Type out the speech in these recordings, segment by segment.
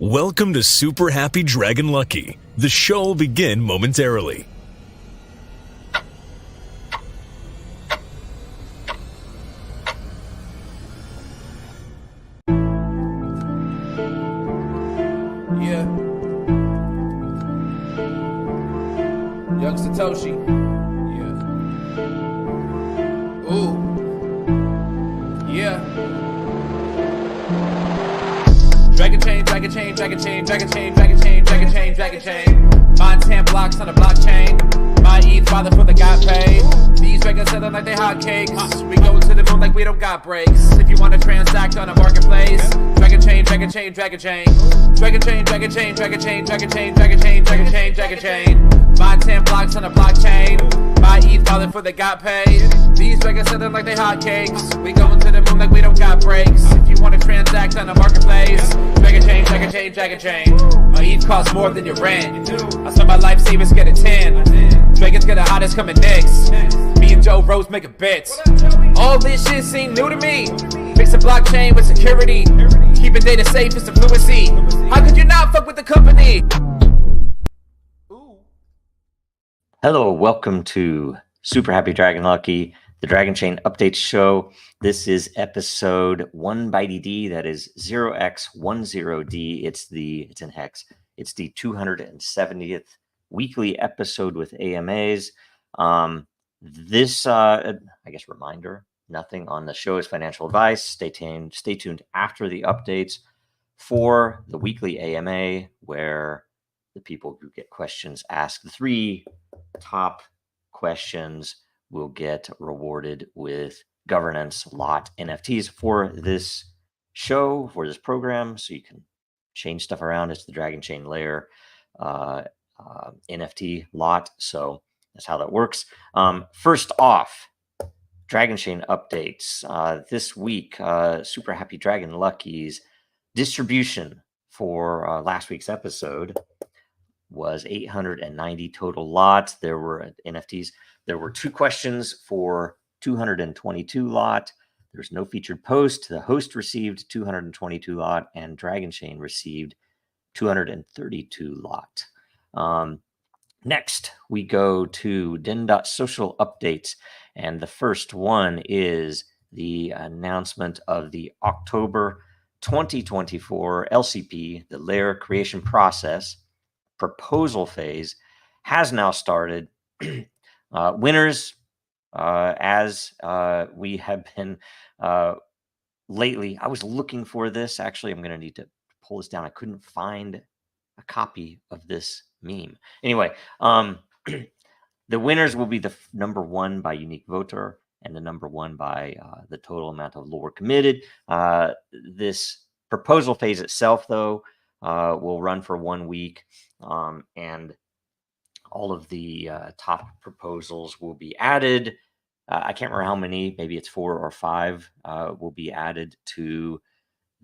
Welcome to Super Happy Dragon Lucky. The show will begin momentarily. Yeah. Young Satoshi. Yeah. Ooh. Yeah. Dragonchain, Dragonchain, Dragonchain, Dragonchain, Dragonchain, Dragonchain, Dragonchain. Mine 10 blocks on the blockchain. My ETH father for the got paid. These dragons selling like they hotcakes. We go to the moon like we don't got breaks. If you want to transact on a marketplace, Dragonchain, Dragonchain, Dragonchain. Dragonchain, Dragonchain, Dragonchain, Dragonchain, Dragonchain, Dragonchain, Dragonchain. Mine 10 blocks on the blockchain. My ETH father for the got paid. These dragons selling like they hotcakes. We going to the moon like we don't got breaks. If you want to transact on a marketplace, Dragonchain, Dragonchain, Dragonchain. My ETH costs more than your rent. I saw my life savings get a 10. Dragons get the hottest coming next. Me and Joe Rose make a bet. All this shit seem new to me. Fix a blockchain with security. Keeping data safe is fluency. How could you not fuck with the company? Hello, welcome to Super Happy Dragon Lucky, the Dragonchain Update Show. This is episode 1 that is 0x10d. It's in hex. It's the 270th weekly episode with AMAs. This reminder, nothing on the show is financial advice. Stay tuned after the updates for the weekly AMA, where the people who get questions asked, the 3 top questions, will get rewarded with governance lot NFTs for this show, for this program, so you can change stuff around. It's the Dragonchain layer NFT lot, so that's how that works. First off, Dragonchain updates. This week, Super Happy Dragon Lucky's distribution for last week's episode was 890 total lots. There were NFTs. There were 2 questions for 222 lot. There's no featured post. The host received 222 lot, and Dragonchain received 232 lot. Next, we go to Den.Social updates, and the first one is the announcement of the October 2024 LCP, the layer creation process proposal phase, has now started. Winners, as we have been lately. I was looking for this. Actually, I'm going to need to pull this down. I couldn't find a copy of this meme. Anyway, the winners will be the number 1 by unique voter and the number 1 by the total amount of lore committed. This proposal phase itself, though, will run for 1 week, and all of the top proposals will be added. I can't remember how many, maybe it's 4 or 5 will be added to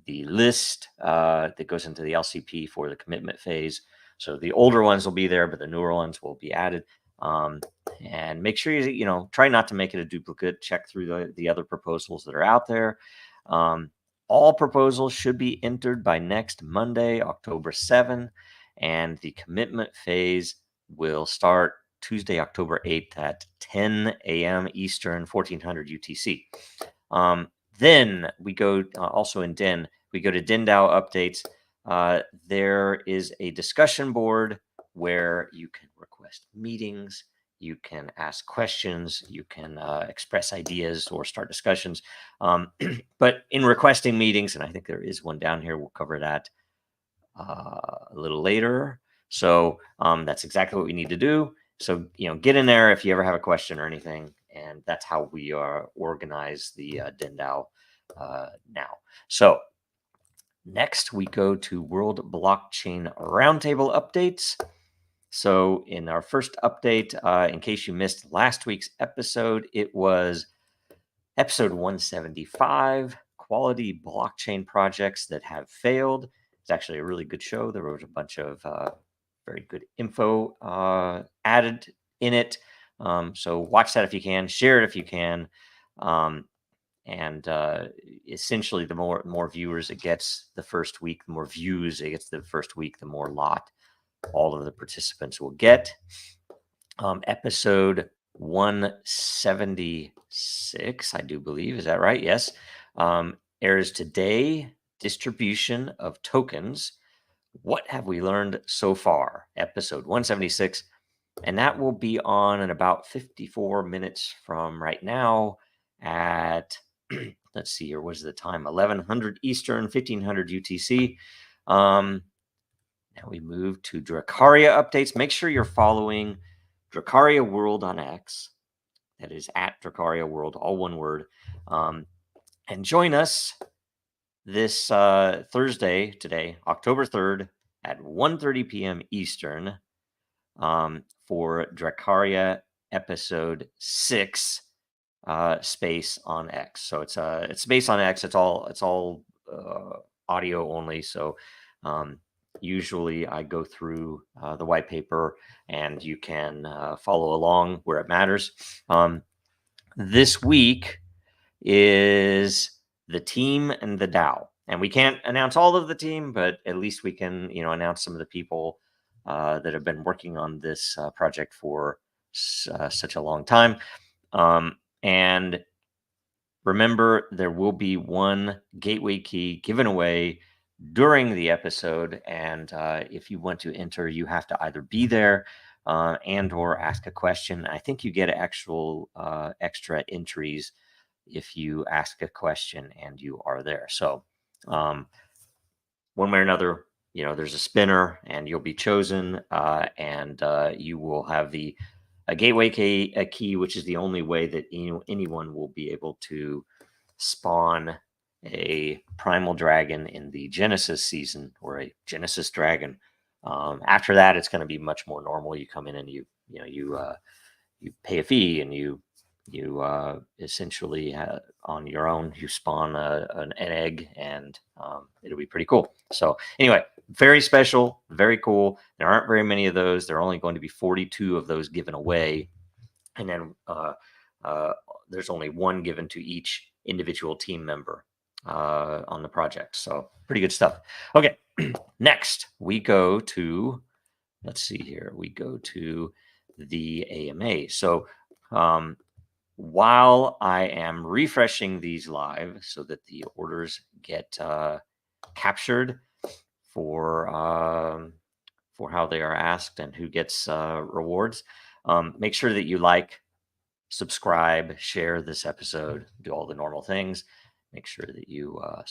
the list that goes into the LCP for the commitment phase. So the older ones will be there, but the newer ones will be added. And make sure you try not to make it a duplicate. Check through the other proposals that are out there. All proposals should be entered by next Monday, October 7, and the commitment phase will start Tuesday, October 8th at 10 a.m. Eastern, 1400 UTC. Then we go also in Den. We go to DenDAO updates. There is a discussion board where you can request meetings, you can ask questions, you can express ideas or start discussions. But in requesting meetings, and I think there is one down here, we'll cover that a little later. So that's exactly what we need to do. So, get in there if you ever have a question or anything. And that's how we organize the DenDAO now. So next we go to World Blockchain Roundtable updates. So in our first update, in case you missed last week's episode, it was episode 175, Quality Blockchain Projects That Have Failed. It's actually a really good show. There was a bunch of very good info added in it. So watch that if you can. Share it if you can. And essentially, the more viewers it gets the first week, the more views it gets the first week, the more lot all of the participants will get. Episode 176, I do believe. Is that right? Yes. Airs today. Distribution of tokens. What have we learned so far? Episode 176. And that will be on in about 54 minutes from right now at, let's see here, what is the time? 1100 Eastern, 1500 UTC. Now we move to Drakaria updates. Make sure you're following Drakaria World on X. That is at Drakaria World, all one word. And join us this Thursday, today, October 3rd at 1:30 p.m. Eastern for Drakaria episode 6, Space on X. So it's Space on X. It's all audio only. So usually I go through the white paper, and you can follow along where it matters. This week is the team and the DAO. And we can't announce all of the team, but at least we can, announce some of the people that have been working on this project for such a long time. And remember, there will be one gateway key given away during the episode. And if you want to enter, you have to either be there and or ask a question. I think you get actual extra entries if you ask a question and you are there. So one way or another, there's a spinner and you'll be chosen, and you will have a gateway key, which is the only way that anyone will be able to spawn a primal dragon in the Genesis season, or a Genesis dragon. After that, it's going to be much more normal. You come in and you pay a fee, and you essentially on your own, you spawn an egg, and it'll be pretty cool. So anyway, very special, very cool. There aren't very many of those. There are only going to be 42 of those given away. And then there's only one given to each individual team member on the project. So pretty good stuff. Okay, next we go to, let's see here. We go to the AMA. So while I am refreshing these live so that the orders get captured for how they are asked and who gets rewards, make sure that you like, subscribe, share this episode, do all the normal things. Make sure that you, I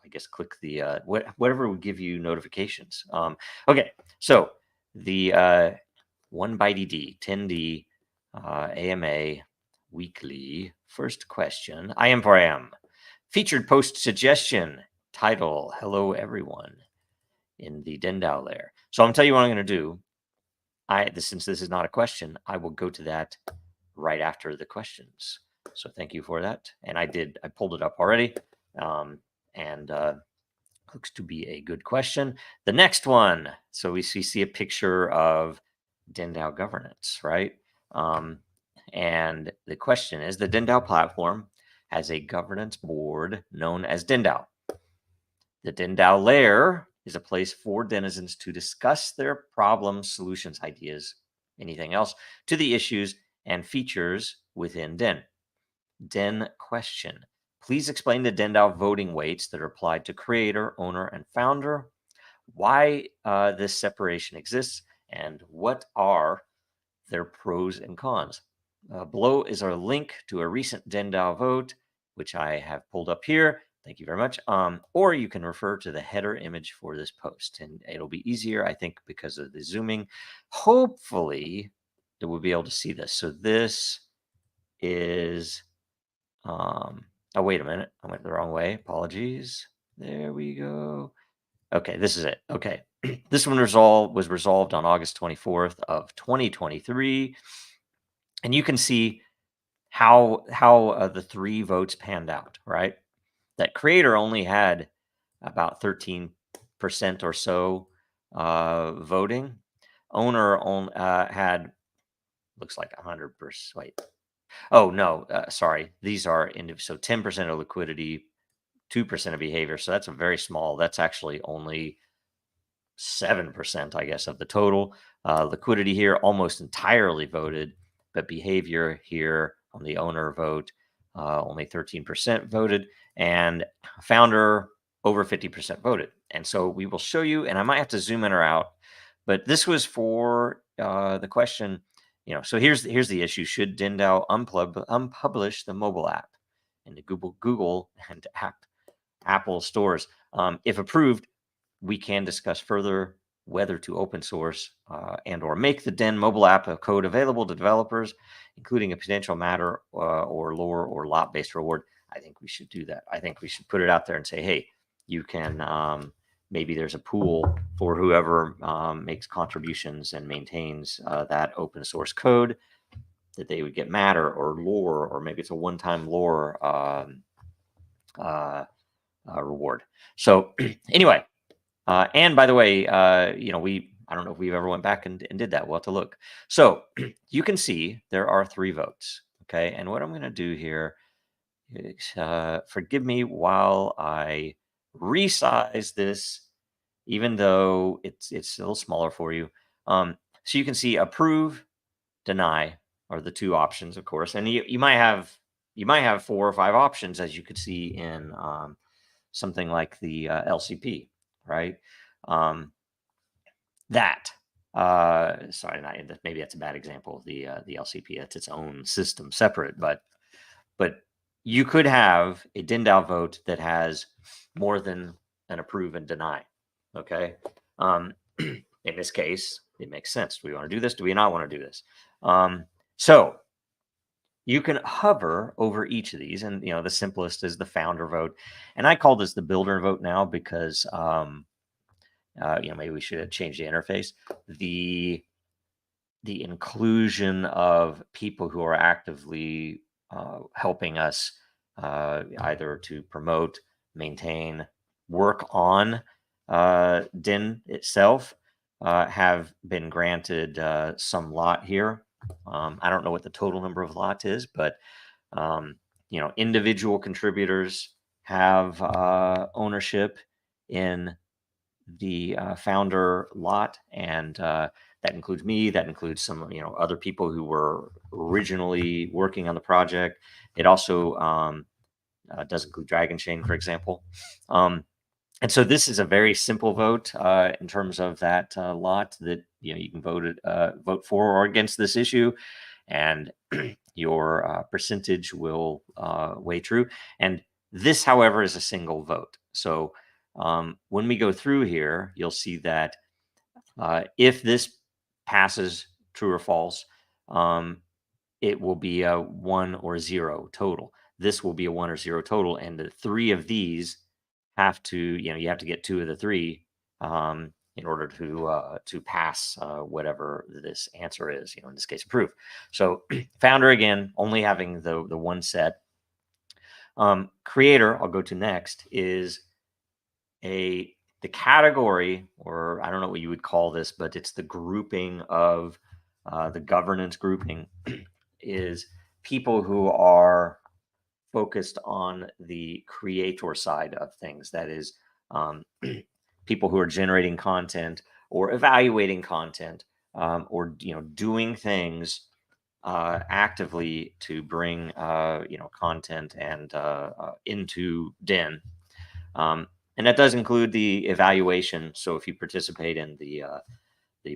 guess click the whatever will give you notifications. Okay, so the 1x10d AMA weekly first question. I am featured post suggestion title. Hello everyone in the DAO layer. So I'm gonna tell you what I'm gonna do. Since this is not a question, I will go to that right after the questions. So thank you for that. And I pulled it up already. And looks to be a good question. The next one. So we see a picture of DAO governance, right? And the question is, the DAO platform has a governance board known as DAO. The DAO layer is a place for denizens to discuss their problems, solutions, ideas, anything else to the issues and features within Den. Den question. Please explain the DAO voting weights that are applied to creator, owner, and founder, why this separation exists, and what are their pros and cons. Below is our link to a recent DAO vote, which I have pulled up here. Thank you very much. Or you can refer to the header image for this post, and it'll be easier, I think, because of the zooming. Hopefully, that we'll be able to see this. So this is, oh, wait a minute. I went the wrong way. Apologies. There we go. Okay, this is it. Okay. This one was resolved on August 24th of 2023. And you can see how the 3 votes panned out, right? That creator only had about 13% or so voting. Owner had, looks like 100%. Wait. Oh no, sorry. These are so 10% of liquidity, 2% of behavior. So that's a very small. That's actually only 7%, I guess, of the total. Liquidity here almost entirely voted, but behavior here on the owner vote, only 13% voted, and founder over 50% voted. And so we will show you, and I might have to zoom in or out, but this was for the question, so here's the issue. Should DenDAO unpublish the mobile app into Google and Apple stores? If approved, we can discuss further whether to open source and or make the Den mobile app code available to developers, including a potential matter or lore or lot-based reward. I think we should do that. I think we should put it out there and say, hey, you can, maybe there's a pool for whoever makes contributions and maintains that open source code, that they would get matter or lore, or maybe it's a one-time lore reward. So anyway, and by the way, I don't know if we've ever went back and did that. We'll have to look. So you can see there are 3 votes. Okay. And what I'm going to do here is, forgive me while I resize this, even though it's a little smaller for you. So you can see approve, deny are the 2 options, of course. And you might have 4 or 5 options, as you could see in something like the LCP. Right. Sorry, maybe that's a bad example of the LCP. That's its own system, separate. But you could have a DenDAO vote that has more than an approve and deny. Okay. In this case, it makes sense. Do we want to do this? Do we not want to do this? So you can hover over each of these, and the simplest is the founder vote, and I call this the builder vote now because maybe we should change the interface. The inclusion of people who are actively helping us either to promote, maintain, work on Den itself have been granted some lot here. I don't know what the total number of lots is, but individual contributors have ownership in the founder lot, and that includes me. That includes some other people who were originally working on the project. It also does include Dragonchain, for example. And so this is a very simple vote in terms of that lot that you can vote for or against this issue, and your percentage will weigh true. And this, however, is a single vote. So when we go through here, you'll see that if this passes true or false, it will be a 1 or 0 total. This will be a 1 or 0 total, and the 3 of these have to, you have to get 2 of the 3 in order to pass whatever this answer is. In this case, approve. So founder, again, only having the 1 set. Creator, I'll go to next, is the category, or I don't know what you would call this, but it's the grouping of the governance grouping is people who are focused on the creator side of things. That is, people who are generating content or evaluating content, or doing things actively to bring content and into Den. And that does include the evaluation. So if you participate in the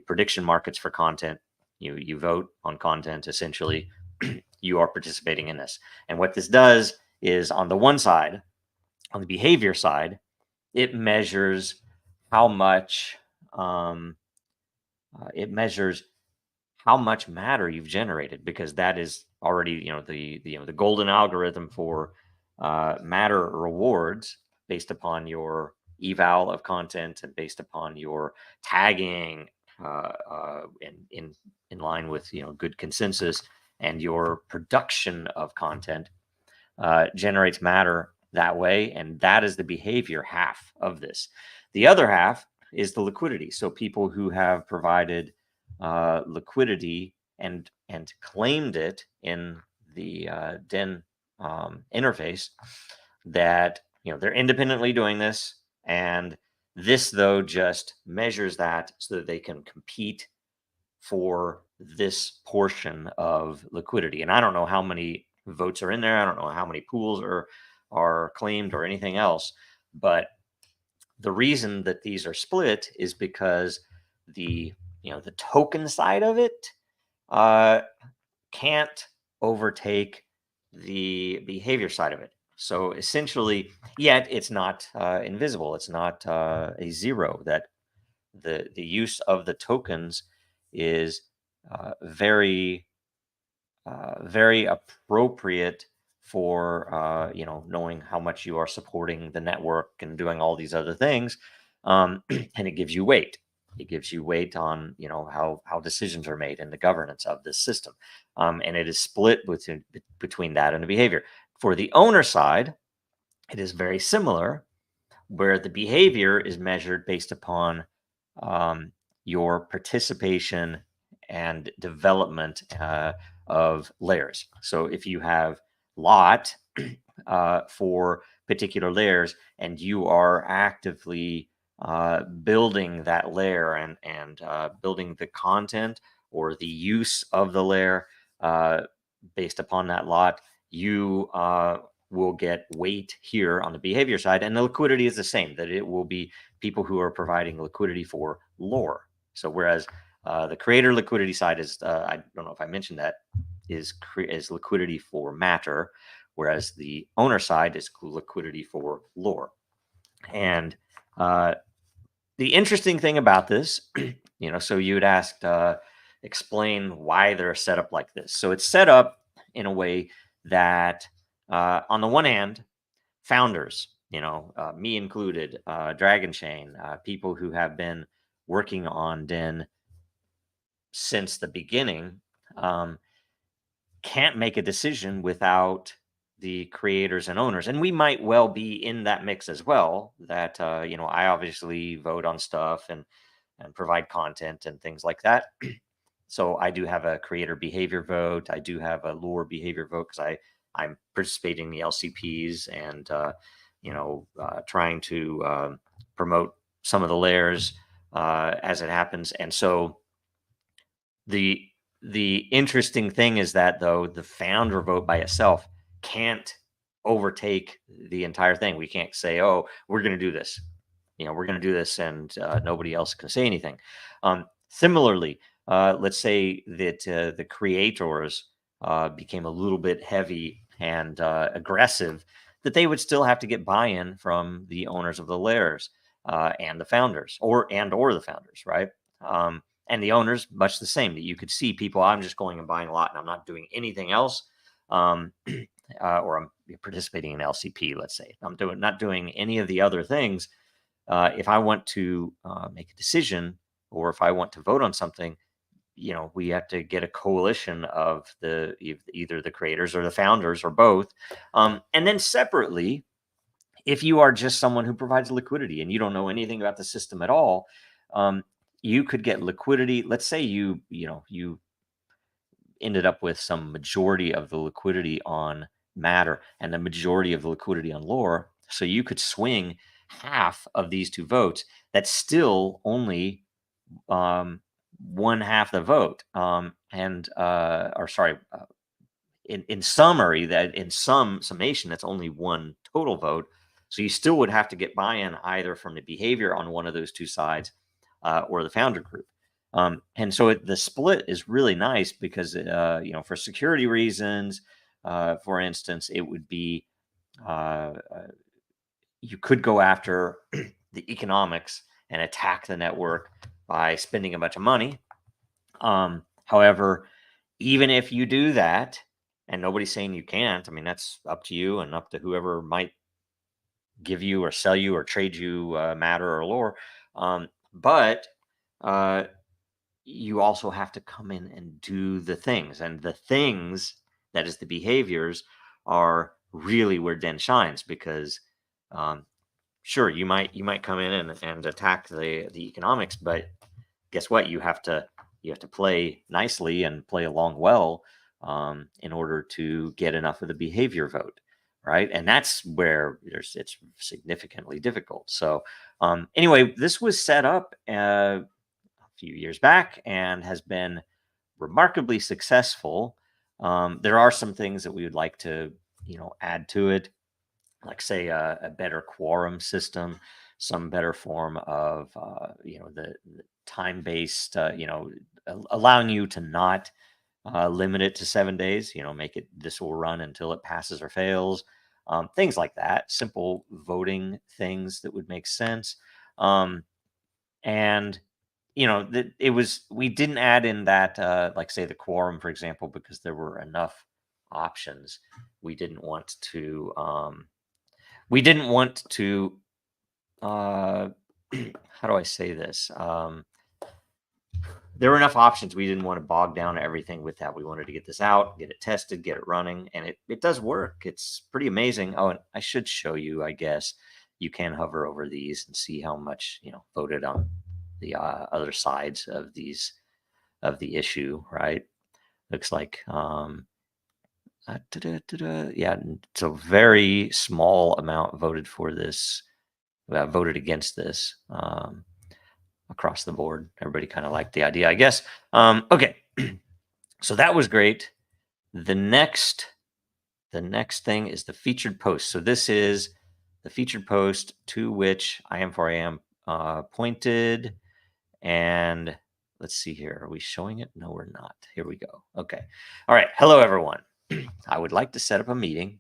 prediction markets for content, you vote on content, essentially. You are participating in this. And what this does is, on the one side, on the behavior side, it measures how much matter you've generated, because that is already the golden algorithm for matter rewards based upon your eval of content and based upon your tagging in line with good consensus, and your production of content generates matter that way. And that is the behavior half of this. The other half is the liquidity. So people who have provided liquidity and claimed it in DEN interface, that they're independently doing this, and this though just measures that so that they can compete for this portion of liquidity. And I don't know how many votes are in there. I don't know how many pools are claimed or anything else, but the reason that these are split is because the token side of it can't overtake the behavior side of it. So essentially, yet it's not invisible. It's not a zero. That the use of the tokens is very very appropriate for knowing how much you are supporting the network and doing all these other things, and it gives you weight. It gives you weight on how decisions are made in the governance of this system, and it is split between that and the behavior. For the owner side, it is very similar, where the behavior is measured based upon your participation and development of layers. So if you have lot for particular layers and you are actively building that layer and building the content or the use of the layer based upon that lot, you will get weight here on the behavior side, and the liquidity is the same, that it will be people who are providing liquidity for lore. So whereas the creator liquidity side is, I don't know if I mentioned that, is liquidity for matter, whereas the owner side is liquidity for lore. And the interesting thing about this, so you had asked, explain why they're set up like this. So it's set up in a way that, on the one hand, founders, me included, Dragonchain, people who have been working on Den since the beginning, can't make a decision without the creators and owners. And we might well be in that mix as well, that I obviously vote on stuff and provide content and things like that. So I do have a creator behavior vote. I do have a lore behavior vote because I'm participating in the LCPs and trying to promote some of the layers as it happens. And so the interesting thing is that, though, the founder vote by itself can't overtake the entire thing. We can't say, oh, we're going to do this. We're going to do this, and nobody else can say anything. Similarly, let's say that the creators became a little bit heavy and aggressive, that they would still have to get buy-in from the owners of the layers and the founders, or the founders, right? And the owners, much the same, that you could see people, I'm just going and buying a lot and I'm not doing anything else. Or I'm participating in LCP, let's say. I'm not doing any of the other things. If I want to make a decision, or if I want to vote on something, we have to get a coalition of either the creators or the founders or both. And then separately, if you are just someone who provides liquidity and you don't know anything about the system at all, you could get liquidity. Let's say you ended up with some majority of the liquidity on matter and the majority of the liquidity on lore. So you could swing half of these two votes. That's still only one half the vote. In summary, that in some summation, that's only one total vote. So you still would have to get buy-in either from the behavior on one of those two sides or the founder group. And so the split is really nice because, for security reasons, for instance, it would be, you could go after the economics and attack the network by spending a bunch of money. However, even if you do that, and nobody's saying you can't, I mean, that's up to you and up to whoever might give you or sell you or trade you matter or lore. But you also have to come in and do the things. And the things, that is the behaviors, are really where Den shines, because sure, you might come in and attack the economics, but guess what? You have to play nicely and play along well in order to get enough of the behavior vote, right? And that's where it's significantly difficult. So anyway, this was set up a few years back and has been remarkably successful. There are some things that we would like to, add to it, like say a better quorum system, some better form of, the time-based, allowing you to not limit it to 7 days, make it, this will run until it passes or fails. Things like that, simple voting things that would make sense. And we didn't add in that, like say the quorum, for example, because there were enough options. We didn't want to, how do I say this? There were enough options. We didn't want to bog down everything with that. We wanted to get this out, get it tested, get it running, and it does work. It's pretty amazing. Oh, and I should show you, I guess. You can hover over these and see how much, voted on the other sides of the issue, right? Looks like, yeah, it's a very small amount voted for this, voted against this. Across the board, everybody kind of liked the idea, I guess. Okay, so that was great. The next thing is the featured post. So this is the featured post to which I am pointed. And let's see here. Are we showing it? No, we're not. Here we go. Okay. All right. Hello, everyone. I would like to set up a meeting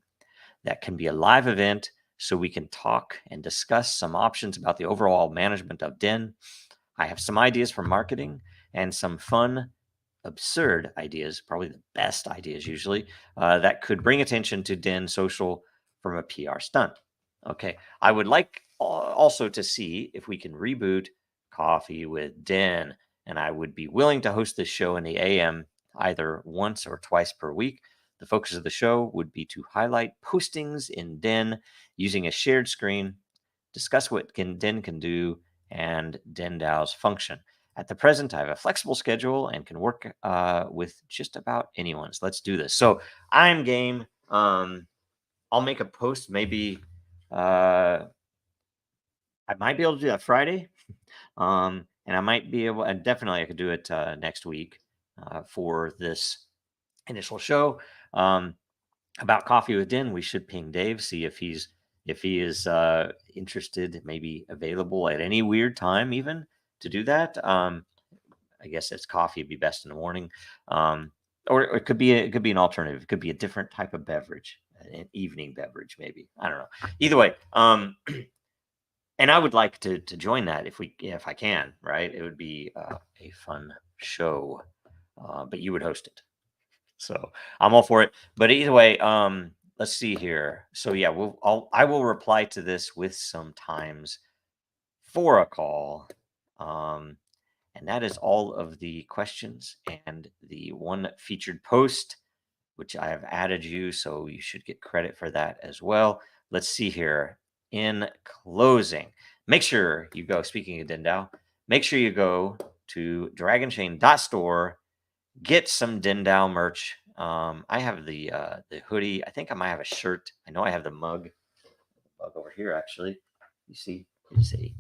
that can be a live event so we can talk and discuss some options about the overall management of Den. I have some ideas for marketing and some fun, absurd ideas, probably the best ideas usually, that could bring attention to Den.Social from a PR stunt. Okay. I would like also to see if we can reboot Coffee with Den, and I would be willing to host this show in the AM either once or twice per week. The focus of the show would be to highlight postings in Den using a shared screen, discuss what Den can do, and DenDAO's function. At the present, I have a flexible schedule and can work with just about anyone. So let's do this. So I'm game. I'll make a post. Maybe I might be able to do that Friday. And I might be able, and definitely I could do it next week for this initial show. About Coffee with Den, we should ping Dave, see if he is interested, maybe available at any weird time even to do that. I guess it's coffee would be best in the morning. Or it could be an alternative. It could be a different type of beverage, an evening beverage, maybe. I don't know. Either way, and I would like to join that if I can, right? It would be a fun show, but you would host it. So I'm all for it. But either way, let's see here. So yeah, I will reply to this with some times for a call. And that is all of the questions and the one featured post, which I have added you. So you should get credit for that as well. Let's see here. In closing, make sure you go, speaking of DenDAO, make sure you go to Dragonchain.Store, get some DenDAO merch. I have the hoodie. I think I might have a shirt. I know I have the mug over here, actually. You see, it's a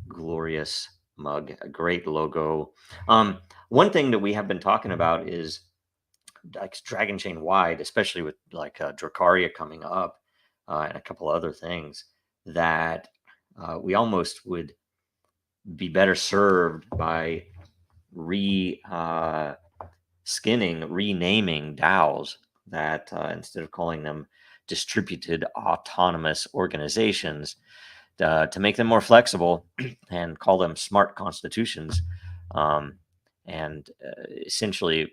glorious mug, a great logo. One thing that we have been talking about is like Dragonchain wide, especially with like DRAKARIA coming up and a couple other things, that we almost would be better served by renaming DAOs, that instead of calling them distributed autonomous organizations, to make them more flexible and call them smart constitutions, and essentially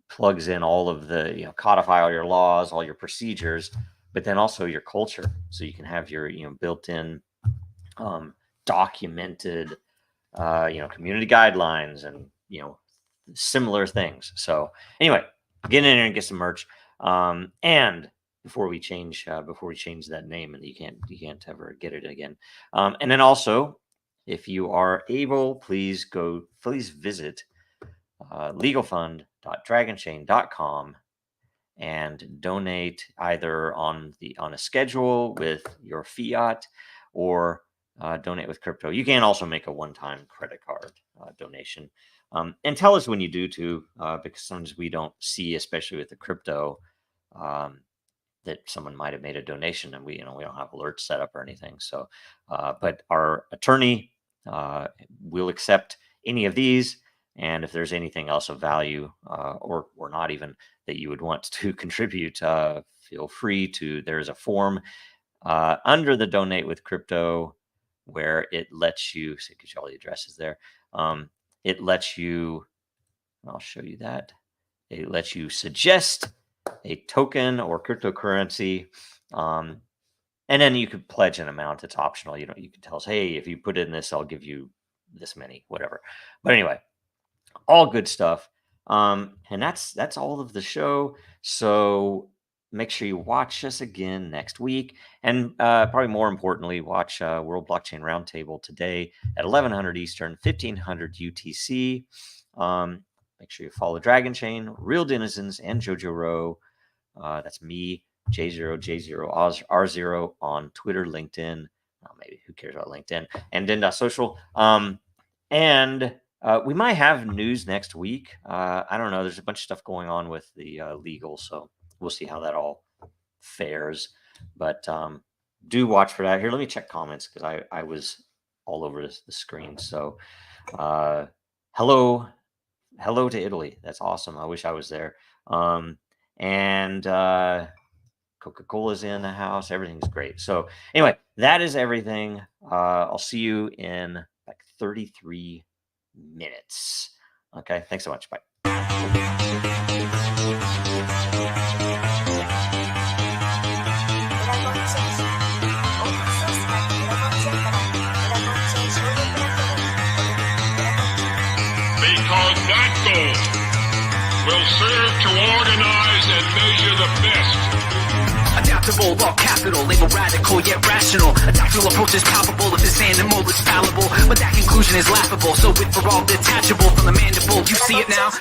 plugs in all of the, codify all your laws, all your procedures, but then also your culture. So you can have your, built-in documented, community guidelines and, similar things. So anyway, get in there and get some merch. And before we change that name, and you can't ever get it again. And then also, if you are able, please visit legalfund.dragonchain.com and donate either on a schedule with your fiat or donate with crypto. You can also make a one-time credit card donation. And tell us when you do too, because sometimes we don't see, especially with the crypto, that someone might have made a donation, and we don't have alerts set up or anything. So, but our attorney will accept any of these, and if there's anything else of value, or not even, that you would want to contribute, feel free to. There's a form under the Donate with Crypto where it lets you, so it gives you all the addresses there. It lets you, I'll show you that. It lets you suggest a token or cryptocurrency. And then you could pledge an amount. It's optional. You can tell us, hey, if you put in this, I'll give you this many, whatever. But anyway, all good stuff. And that's all of the show. So make sure you watch us again next week. And probably more importantly, watch World Blockchain Roundtable today at 1100 Eastern, 1500 UTC. Make sure you follow Dragonchain, Real Denizens, and Jojo Row. That's me, J0, R0 on Twitter, LinkedIn. Maybe who cares about LinkedIn? And Den.Social. And we might have news next week. I don't know. There's a bunch of stuff going on with the legal, so we'll see how that all fares. But do watch for that. Here, let me check comments because I was all over the screen. So hello to Italy. That's awesome. I wish I was there. And Coca-Cola's in the house. Everything's great. So anyway, that is everything. I'll see you in like 33 minutes. Okay. Thanks so much. Bye. Because that goal will serve to organize and measure the best. Adaptable, all capital, label radical yet rational. A tactical approach is palpable if this animal is fallible, but that conclusion is laughable. So with for all detachable from the mandible, you see it now.